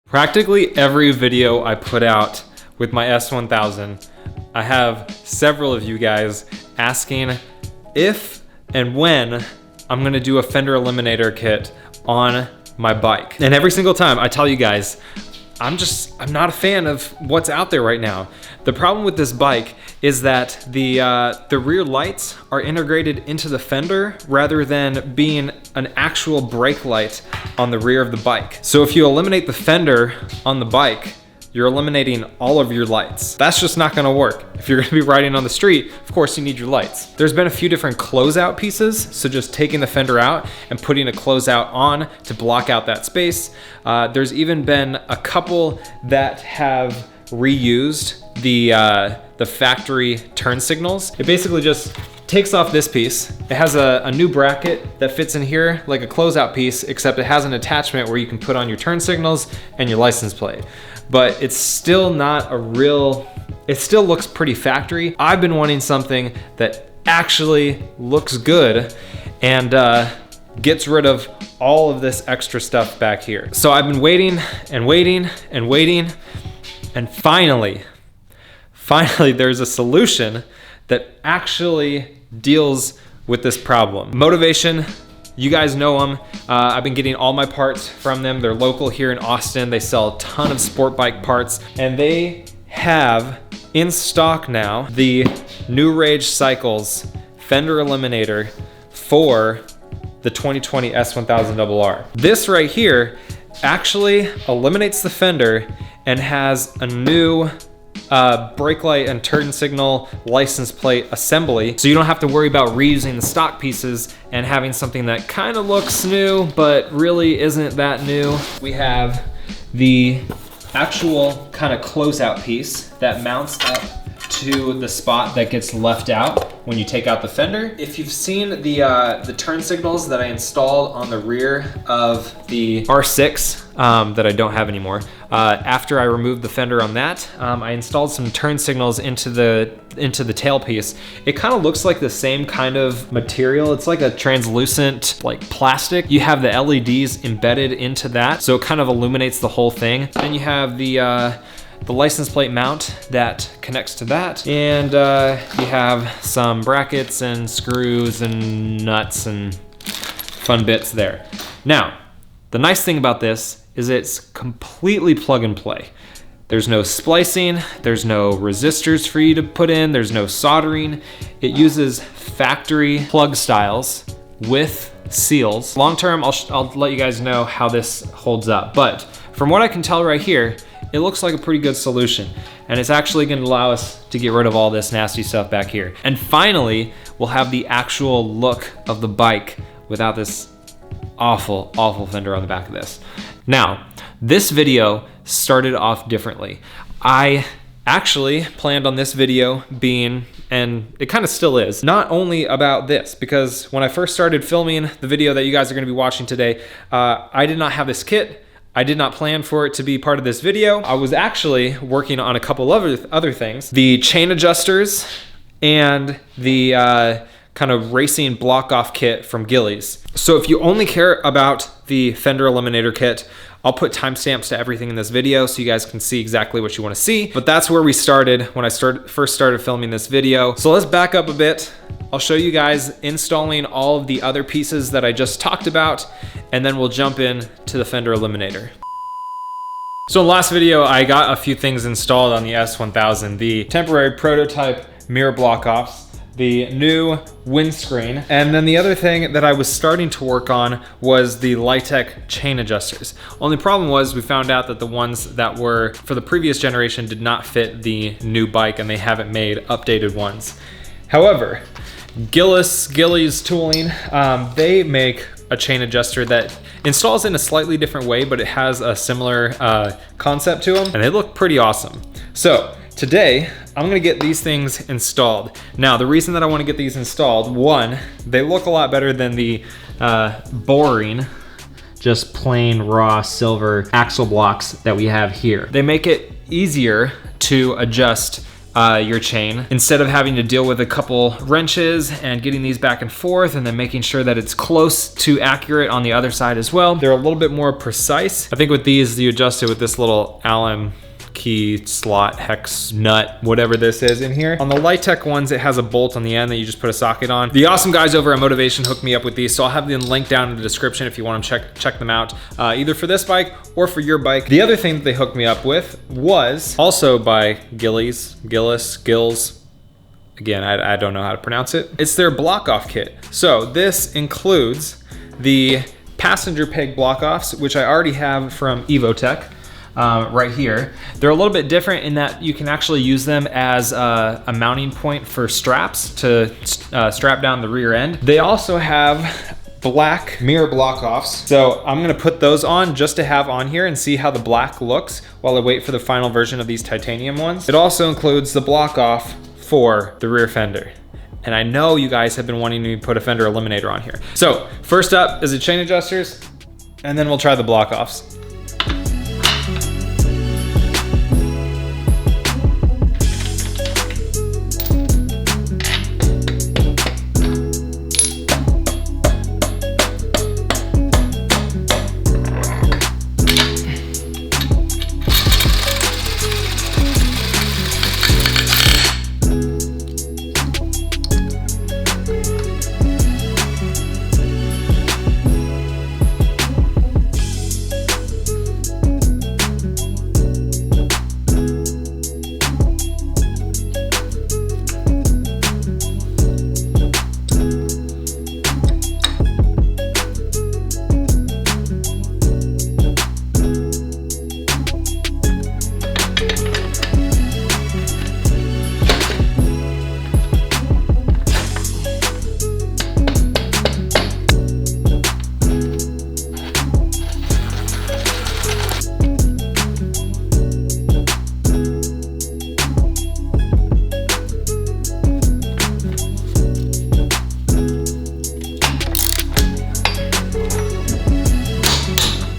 Practically every video I put out with my S1000, I have several of you guys asking if and when I'm gonna do a Fender Eliminator kit on my bike. And every single time I tell you guys, I'm not a fan of what's out there right now. The problem with this bike is that the rear lights are integrated into the fender rather than being an actual brake light on the rear of the bike. So if you eliminate the fender on the bike, you're eliminating all of your lights. That's just not gonna work. If you're gonna be riding on the street, of course you need your lights. There's been a few different closeout pieces, so just taking the fender out and putting a closeout on to block out that space. There's even been a couple that have reused the factory turn signals. It basically just takes off this piece. It has a new bracket that fits in here like a closeout piece, except it has an attachment where you can put on your turn signals and your license plate. But it's still not a real, it still looks pretty factory. I've been wanting something that actually looks good and gets rid of all of this extra stuff back here. So I've been waiting and waiting and waiting, and finally there's a solution that actually deals with this problem. Motivation, you guys know them. I've been getting all my parts from them. They're local here in Austin. They sell a ton of sport bike parts, and they have in stock now the New Rage Cycles Fender Eliminator for the 2020 S1000RR. This right here actually eliminates the fender and has a new brake light and turn signal license plate assembly, so you don't have to worry about reusing the stock pieces and having something that kind of looks new but really isn't that new. We have the actual kind of closeout piece that mounts up to the spot that gets left out when you take out the fender. If you've seen the turn signals that I installed on the rear of the R6 that I don't have anymore, after I removed the fender on that, I installed some turn signals into the tailpiece. It kind of looks like the same kind of material. It's like a translucent like plastic. You have the LEDs embedded into that, so it kind of illuminates the whole thing. Then you have the license plate mount that connects to that, and you have some brackets and screws and nuts and fun bits there. Now, the nice thing about this is it's completely plug and play. There's no splicing, there's no resistors for you to put in, there's no soldering. It uses factory plug styles with seals. Long term, I'll let you guys know how this holds up, but from what I can tell right here, it looks like a pretty good solution, and it's actually going to allow us to get rid of all this nasty stuff back here. And finally, we'll have the actual look of the bike without this awful, awful fender on the back of this. Now, this video started off differently. I actually planned on this video being, and it kind of still is, not only about this, because when I first started filming the video that you guys are going to be watching today, I did not have this kit. I did not plan for it to be part of this video. I was actually working on a couple of other things. The chain adjusters and the kind of racing block off kit from Gillies. So if you only care about the Fender Eliminator kit, I'll put timestamps to everything in this video so you guys can see exactly what you want to see. But that's where we started when I first started filming this video. So let's back up a bit. I'll show you guys installing all of the other pieces that I just talked about, and then we'll jump in to the Fender Eliminator. So in the last video, I got a few things installed on the S1000, the temporary prototype mirror block offs, the new windscreen, and then the other thing that I was starting to work on was the Litec chain adjusters. Only problem was we found out that the ones that were for the previous generation did not fit the new bike, and they haven't made updated ones. However, Gillies Tooling, they make a chain adjuster that installs in a slightly different way, but it has a similar concept to them, and they look pretty awesome. So today, I'm gonna get these things installed. Now, the reason that I wanna get these installed, one, they look a lot better than the boring, just plain raw silver axle blocks that we have here. They make it easier to adjust your chain instead of having to deal with a couple wrenches and getting these back and forth and then making sure that it's close to accurate on the other side as well. They're a little bit more precise. I think with these, you adjust it with this little Allen key slot hex nut, whatever this is in here. On the Lightech ones, it has a bolt on the end that you just put a socket on. The awesome guys over at Motivation hooked me up with these, so I'll have them linked down in the description if you want to check them out, either for this bike or for your bike. The other thing that they hooked me up with was also by Gills. Again, I don't know how to pronounce it. It's their block off kit. So this includes the passenger peg block offs, which I already have from Evotech. Right here. They're a little bit different in that you can actually use them as a mounting point for straps to strap down the rear end. They also have black mirror block offs. So I'm gonna put those on just to have on here and see how the black looks while I wait for the final version of these titanium ones. It also includes the block off for the rear fender. And I know you guys have been wanting me to put a Fender Eliminator on here. So first up is the chain adjusters, and then we'll try the block offs.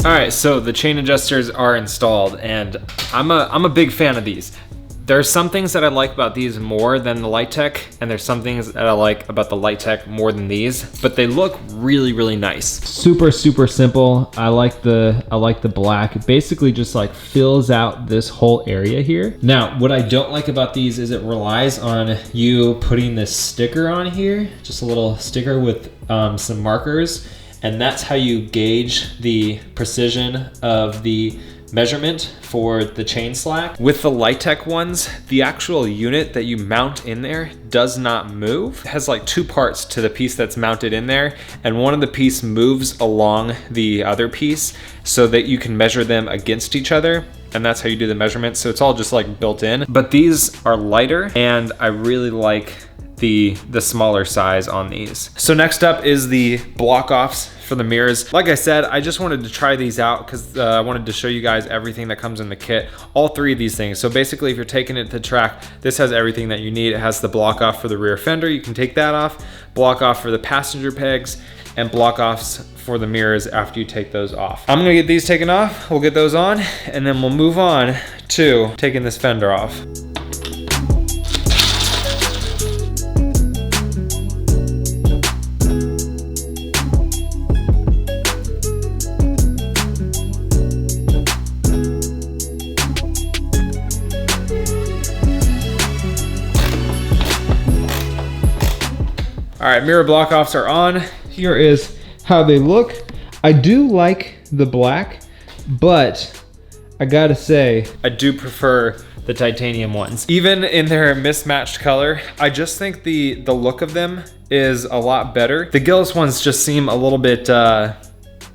All right, so the chain adjusters are installed, and I'm a big fan of these. There's some things that I like about these more than the Lightech, and there's some things that I like about the Lightech more than these, but they look really, really nice. Super, super simple. I like the black. It basically just like fills out this whole area here. Now, what I don't like about these is it relies on you putting this sticker on here, just a little sticker with some markers, and that's how you gauge the precision of the measurement for the chain slack. With the Lightech ones, the actual unit that you mount in there does not move. It has like two parts to the piece that's mounted in there, and one of the piece moves along the other piece so that you can measure them against each other, and that's how you do the measurement. So it's all just like built in. But these are lighter, and I really like the smaller size on these. So next up is the block offs for the mirrors. Like I said, I just wanted to try these out because I wanted to show you guys everything that comes in the kit, all three of these things. So basically, if you're taking it to the track, this has everything that you need. It has the block off for the rear fender, you can take that off, block off for the passenger pegs, and block offs for the mirrors after you take those off. I'm gonna get these taken off, we'll get those on, and then we'll move on to taking this fender off. All right, mirror block offs are on. Here is how they look. I do like the black, but I gotta say, I do prefer the titanium ones. Even in their mismatched color, I just think the look of them is a lot better. The Gills ones just seem a little bit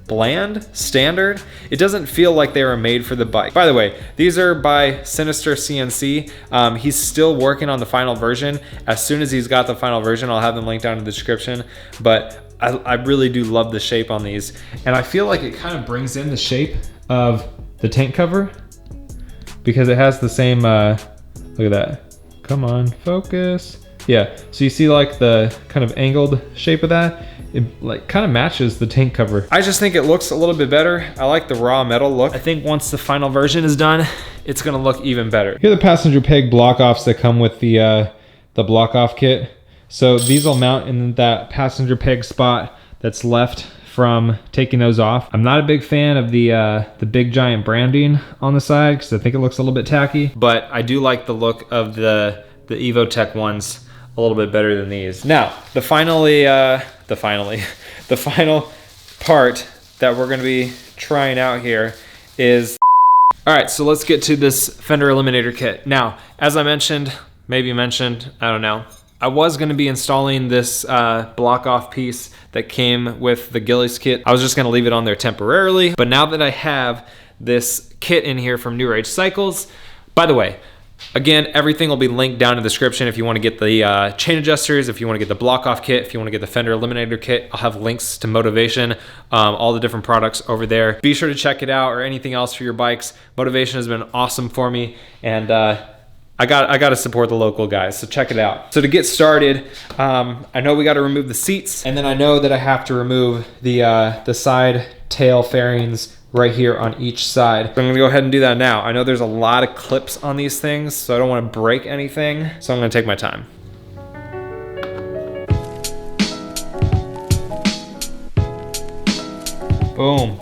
bland, standard. It doesn't feel like they were made for the bike. By the way, these are by Sinister CNC. He's still working on the final version. As soon as he's got the final version, I'll have them linked down in the description. But I really do love the shape on these. And I feel like it kind of brings in the shape of the tank cover because it has the same, look at that. Come on, focus. Yeah, so you see like the kind of angled shape of that? It like kind of matches the tank cover. I just think it looks a little bit better. I like the raw metal look. I think once the final version is done, it's gonna look even better. Here are the passenger peg block offs that come with the block off kit. So these will mount in that passenger peg spot that's left from taking those off. I'm not a big fan of the big giant branding on the side because I think it looks a little bit tacky, but I do like the look of the Evotech ones a little bit better than these. Now, the final part that we're gonna be trying out here is, all right, so let's get to this Fender Eliminator Kit. Now, as I mentioned, maybe mentioned, I don't know, I was gonna be installing this block off piece that came with the Gillies kit. I was just gonna leave it on there temporarily, but now that I have this kit in here from New Rage Cycles, by the way, again, everything will be linked down in the description if you wanna get the chain adjusters, if you wanna get the block off kit, if you wanna get the Fender Eliminator kit. I'll have links to Motivation, all the different products over there. Be sure to check it out, or anything else for your bikes. Motivation has been awesome for me, and I got to support the local guys, so check it out. So to get started, I know we got to remove the seats, and then I know that I have to remove the side tail fairings right here on each side. So I'm gonna go ahead and do that now. I know there's a lot of clips on these things, so I don't want to break anything, so I'm gonna take my time. Boom.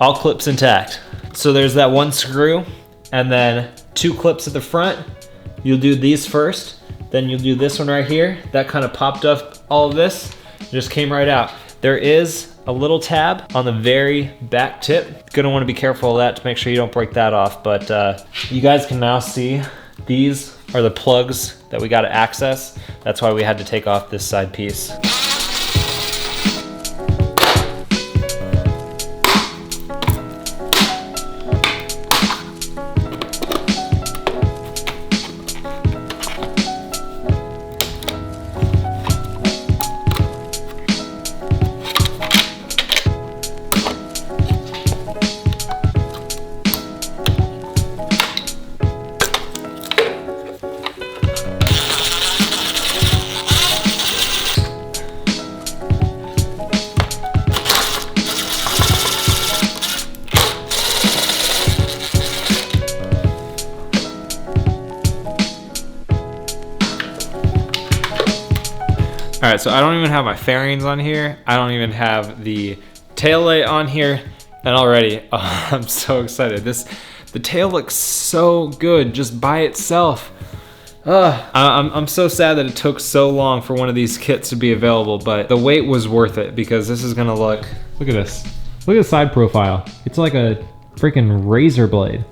All clips intact. So there's that one screw, and then 2 clips at the front. You'll do these first, then you'll do this one right here. That kind of popped up all of this, just came right out. There is a little tab on the very back tip. Gonna want to be careful of that to make sure you don't break that off, but you guys can now see these are the plugs that we got to access. That's why we had to take off this side piece. All right, so I don't even have my fairings on here. I don't even have the tail light on here. And already, oh, I'm so excited. The tail looks so good just by itself. I'm so sad that it took so long for one of these kits to be available, but the wait was worth it because this is gonna look at this. Look at the side profile. It's like a freaking razor blade.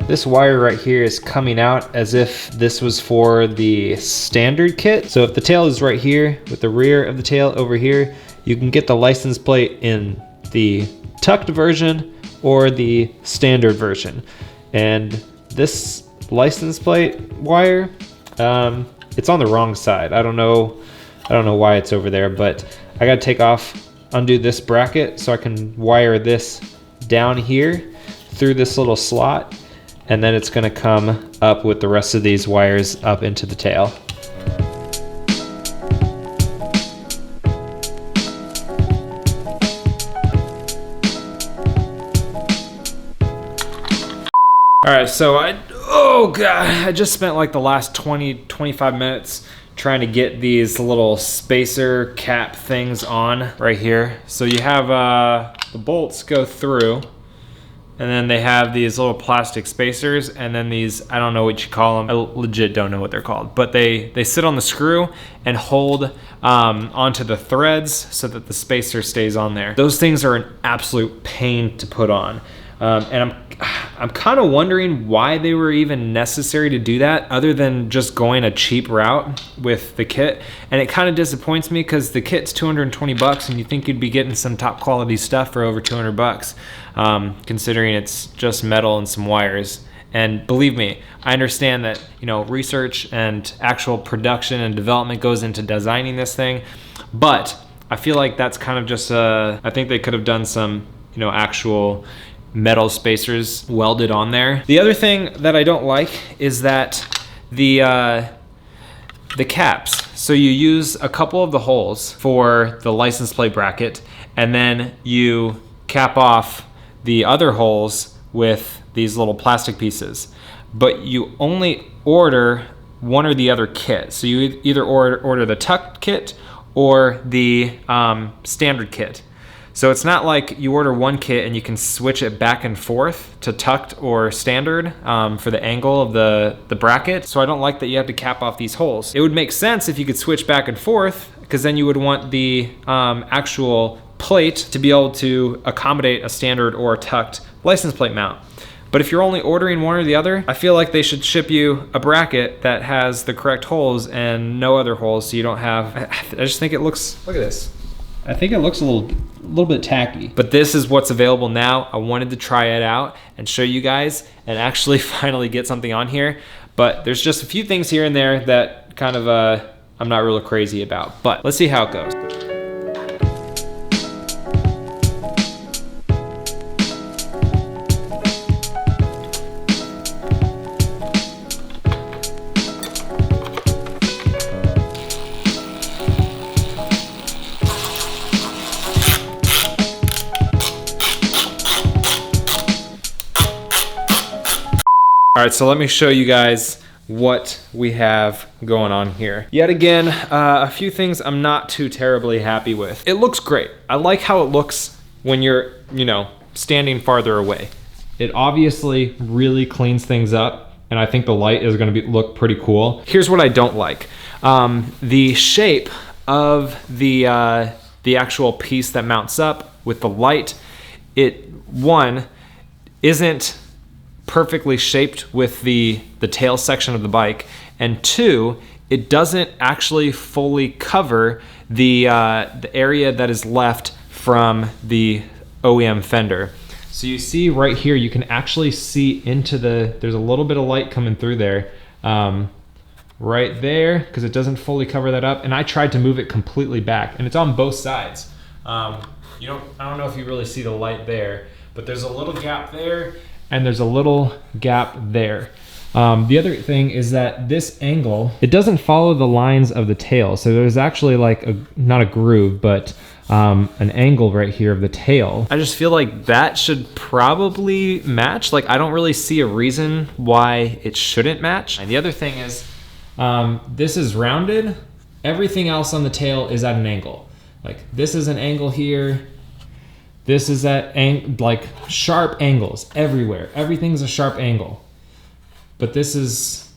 This wire right here is coming out as if this was for the standard kit. So if the tail is right here with the rear of the tail over here, you can get the license plate in the tucked version or the standard version. And this license plate wire, it's on the wrong side. I don't know why it's over there, but I gotta undo this bracket so I can wire this down here through this little slot. And then it's gonna come up with the rest of these wires up into the tail. All right, so I just spent like the last 20-25 minutes trying to get these little spacer cap things on right here. So you have the bolts go through, and then they have these little plastic spacers, and then these, I don't know what you call them. I legit don't know what they're called, but they sit on the screw and hold onto the threads so that the spacer stays on there. Those things are an absolute pain to put on. And I'm kind of wondering why they were even necessary to do that other than just going a cheap route with the kit. And it kind of disappoints me because the kit's 220 bucks and you think you'd be getting some top quality stuff for over 200 bucks, considering it's just metal and some wires. And believe me, I understand that, you know, research and actual production and development goes into designing this thing, but I feel like that's kind of just I think they could have done some, you know, actual metal spacers welded on there. The other thing that I don't like is that the caps. So you use a couple of the holes for the license plate bracket, and then you cap off the other holes with these little plastic pieces. But you only order one or the other kit. So you either order the tucked kit or the standard kit. So it's not like you order one kit and you can switch it back and forth to tucked or standard for the angle of the bracket. So I don't like that you have to cap off these holes. It would make sense if you could switch back and forth, because then you would want the actual plate to be able to accommodate a standard or a tucked license plate mount. But if you're only ordering one or the other, I feel like they should ship you a bracket that has the correct holes and no other holes, so you don't have, I just think it looks, look at this. I think it looks a little bit tacky. But this is what's available now. I wanted to try it out and show you guys and actually finally get something on here. But there's just a few things here and there that kind of I'm not really crazy about. But let's see how it goes. All right, so let me show you guys what we have going on here. Yet again, a few things I'm not too terribly happy with. It looks great. I like how it looks when you're, you know, standing farther away. It obviously really cleans things up, and I think the light is gonna look pretty cool. Here's what I don't like. The shape of the actual piece that mounts up with the light, one, isn't perfectly shaped with the tail section of the bike, and two, it doesn't actually fully cover the area that is left from the OEM fender. So you see right here, you can actually see into there's a little bit of light coming through there, right there, because it doesn't fully cover that up, and I tried to move it completely back, and it's on both sides. I don't know if you really see the light there, but there's a little gap there, and there's a little gap there. The other thing is that this angle, it doesn't follow the lines of the tail. So there's actually like not a groove, but an angle right here of the tail. I just feel like that should probably match. Like, I don't really see a reason why it shouldn't match. And the other thing is, this is rounded. Everything else on the tail is at an angle. Like, this is an angle here. This is at like sharp angles everywhere. Everything's a sharp angle, but this is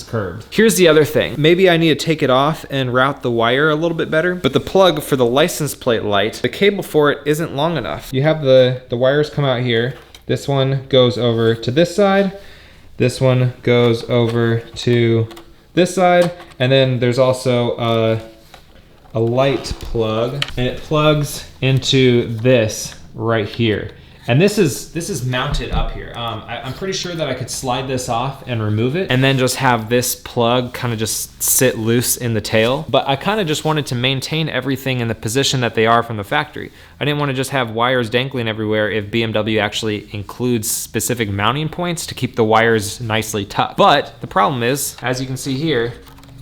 curved. Here's the other thing. Maybe I need to take it off and route the wire a little bit better, but the plug for the license plate light, the cable for it isn't long enough. You have the wires come out here. This one goes over to this side. This one goes over to this side. And then there's also a light plug, and it plugs into this right here. And this is mounted up here. I'm pretty sure that I could slide this off and remove it, and then just have this plug kind of just sit loose in the tail. But I kind of just wanted to maintain everything in the position that they are from the factory. I didn't want to just have wires dangling everywhere if BMW actually includes specific mounting points to keep the wires nicely tucked. But the problem is, as you can see here,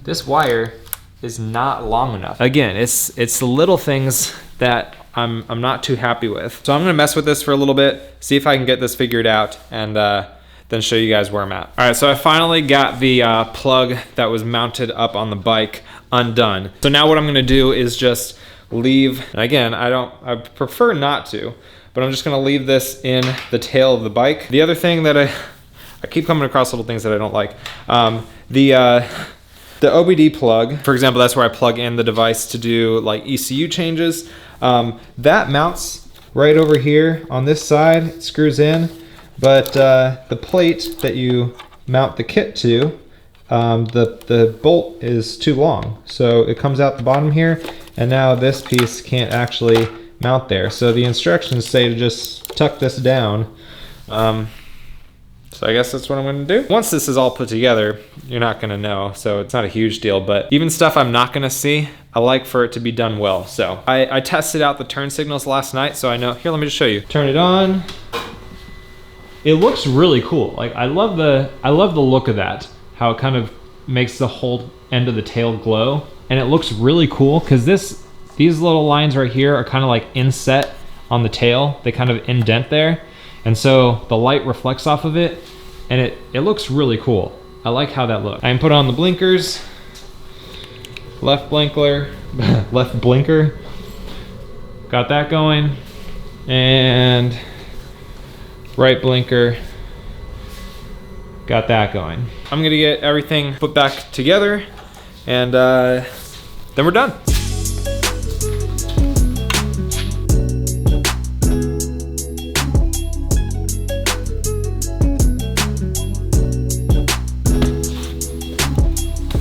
this wire is not long enough. Again, it's the little things that I'm not too happy with. So I'm gonna mess with this for a little bit, see if I can get this figured out, and then show you guys where I'm at. All right, so I finally got the plug that was mounted up on the bike undone. So now what I'm gonna do is just leave, and again, I prefer not to, but I'm just gonna leave this in the tail of the bike. The other thing that I keep coming across little things that I don't like. The OBD plug, for example, that's where I plug in the device to do like ECU changes. That mounts right over here on this side, it screws in, but the plate that you mount the kit to, the bolt is too long. So it comes out the bottom here, and now this piece can't actually mount there. So the instructions say to just tuck this down. So So I guess that's what I'm gonna do. Once this is all put together, you're not gonna know, so it's not a huge deal, but even stuff I'm not gonna see, I like for it to be done well. So I tested out the turn signals last night, so I know. Here, let me just show you. Turn it on. It looks really cool. Like, I love the look of that, how it kind of makes the whole end of the tail glow. And it looks really cool because these little lines right here are kind of like inset on the tail. They kind of indent there. And so the light reflects off of it, and it looks really cool. I like how that looks. I can put on the blinkers, left blinker, got that going, and right blinker, got that going. I'm gonna get everything put back together, and then we're done.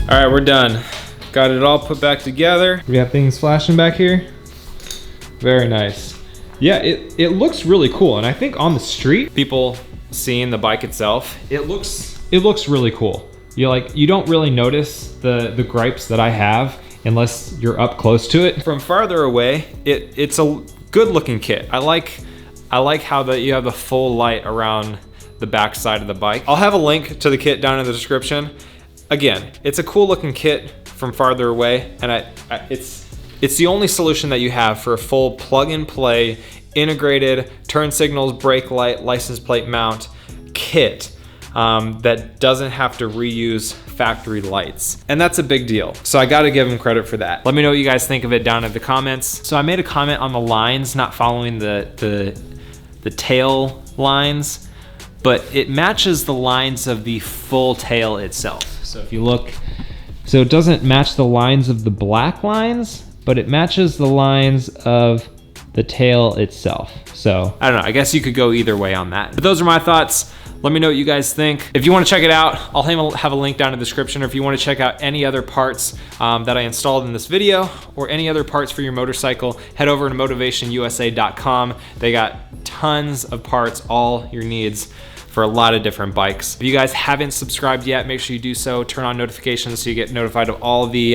All right, we're done. Got it all put back together. We have things flashing back here. Very nice. Yeah, it looks really cool. And I think on the street, people seeing the bike itself, it looks really cool. You don't really notice the gripes that I have unless you're up close to it. From farther away, it's a good looking kit. I like how you have the full light around the back side of the bike. I'll have a link to the kit down in the description. Again, it's a cool looking kit from farther away, and it's the only solution that you have for a full plug and play, integrated turn signals, brake light, license plate mount kit that doesn't have to reuse factory lights. And that's a big deal. So I gotta give them credit for that. Let me know what you guys think of it down in the comments. So I made a comment on the lines not following the tail lines, but it matches the lines of the full tail itself. So if you look, so it doesn't match the lines of the black lines, but it matches the lines of the tail itself. So I don't know, I guess you could go either way on that. But those are my thoughts. Let me know what you guys think. If you want to check it out, I'll have a link down in the description, or if you want to check out any other parts that I installed in this video, or any other parts for your motorcycle, head over to motivationusa.com. They got tons of parts, all your needs for a lot of different bikes. If you guys haven't subscribed yet, make sure you do so. Turn on notifications so you get notified of all the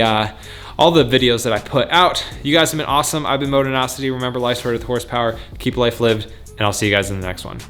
videos that I put out. You guys have been awesome. I've been Motonosity. Remember, life's worth with horsepower. Keep life lived, and I'll see you guys in the next one.